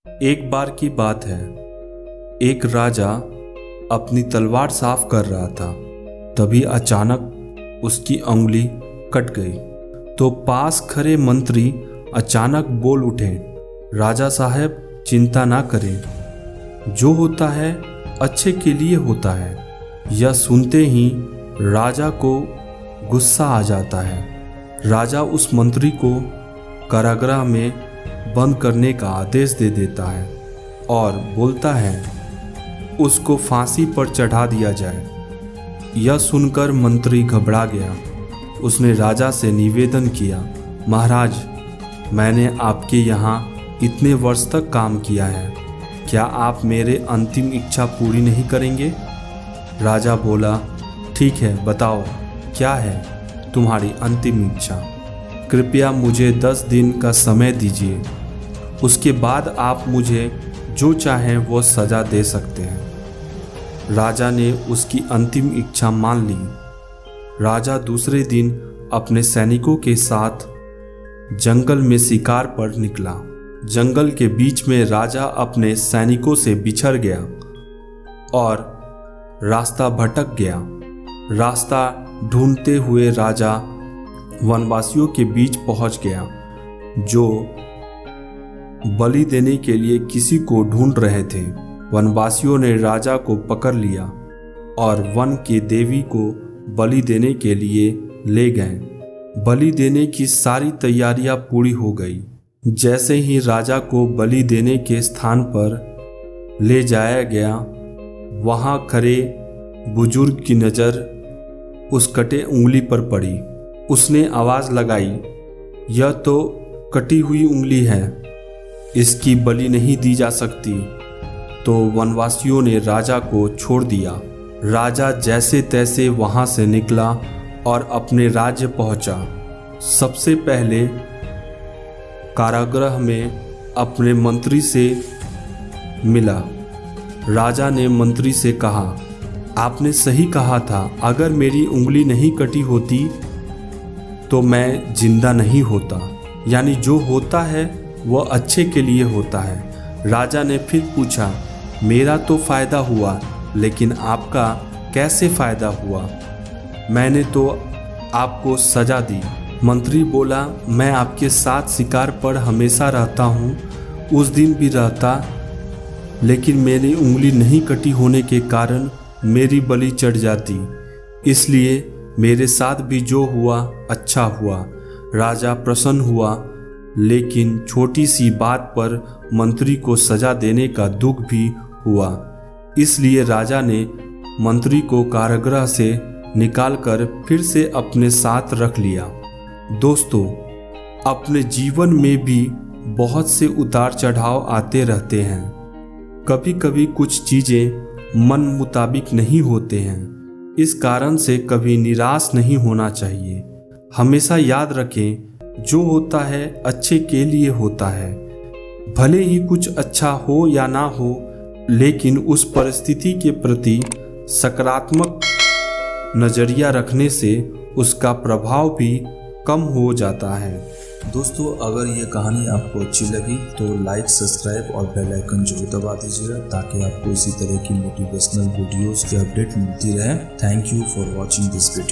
एक बार की बात है, एक राजा अपनी तलवार साफ कर रहा था। तभी अचानक उसकी उंगली कट गई। तो पास खड़े मंत्री अचानक बोल उठे, राजा साहब चिंता ना करें, जो होता है अच्छे के लिए होता है। यह सुनते ही राजा को गुस्सा आ जाता है। राजा उस मंत्री को कारागृह में बंद करने का आदेश दे देता है और बोलता है उसको फांसी पर चढ़ा दिया जाए। यह सुनकर मंत्री घबरा गया। उसने राजा से निवेदन किया, महाराज, मैंने आपके यहाँ इतने वर्ष तक काम किया है, क्या आप मेरे अंतिम इच्छा पूरी नहीं करेंगे? राजा बोला, ठीक है, बताओ क्या है तुम्हारी अंतिम इच्छा? कृपया मुझे 10 दिन का समय दीजिए, उसके बाद आप मुझे जो चाहें वो सज़ा दे सकते हैं। राजा ने उसकी अंतिम इच्छा मान ली। राजा दूसरे दिन अपने सैनिकों के साथ जंगल में शिकार पर निकला। जंगल के बीच में राजा अपने सैनिकों से बिछड़ गया और रास्ता भटक गया। रास्ता ढूंढते हुए राजा वनवासियों के बीच पहुंच गया, जो बलि देने के लिए किसी को ढूंढ रहे थे। वनवासियों ने राजा को पकड़ लिया और वन की देवी को बलि देने के लिए ले गए। बलि देने की सारी तैयारियां पूरी हो गई। जैसे ही राजा को बलि देने के स्थान पर ले जाया गया, वहां खड़े बुजुर्ग की नज़र उस कटे उंगली पर पड़ी। उसने आवाज़ लगाई, यह तो कटी हुई उंगली है, इसकी बलि नहीं दी जा सकती। तो वनवासियों ने राजा को छोड़ दिया। राजा जैसे तैसे वहां से निकला और अपने राज्य पहुंचा। सबसे पहले कारागृह में अपने मंत्री से मिला। राजा ने मंत्री से कहा, आपने सही कहा था, अगर मेरी उंगली नहीं कटी होती तो मैं जिंदा नहीं होता। यानी जो होता है वह अच्छे के लिए होता है। राजा ने फिर पूछा, मेरा तो फ़ायदा हुआ, लेकिन आपका कैसे फ़ायदा हुआ? मैंने तो आपको सज़ा दी। मंत्री बोला, मैं आपके साथ शिकार पर हमेशा रहता हूँ, उस दिन भी रहता, लेकिन मेरी उंगली नहीं कटी होने के कारण मेरी बलि चढ़ जाती, इसलिए मेरे साथ भी जो हुआ अच्छा हुआ। राजा प्रसन्न हुआ, लेकिन छोटी सी बात पर मंत्री को सजा देने का दुख भी हुआ। इसलिए राजा ने मंत्री को कारागृह से निकालकर फिर से अपने साथ रख लिया। दोस्तों, अपने जीवन में भी बहुत से उतार चढ़ाव आते रहते हैं। कभी कभी कुछ चीज़ें मन मुताबिक नहीं होते हैं। इस कारण से कभी निराश नहीं होना चाहिए। हमेशा याद रखें, जो होता है अच्छे के लिए होता है। भले ही कुछ अच्छा हो या ना हो, लेकिन उस परिस्थिति के प्रति सकारात्मक नज़रिया रखने से उसका प्रभाव भी कम हो जाता है। दोस्तों, अगर ये कहानी आपको अच्छी लगी तो लाइक, सब्सक्राइब और बेल आइकन जरूर दबा दीजिएगा, ताकि आपको इसी तरह की मोटिवेशनल वीडियोस की अपडेट मिलती रहे। Thank you for watching this video.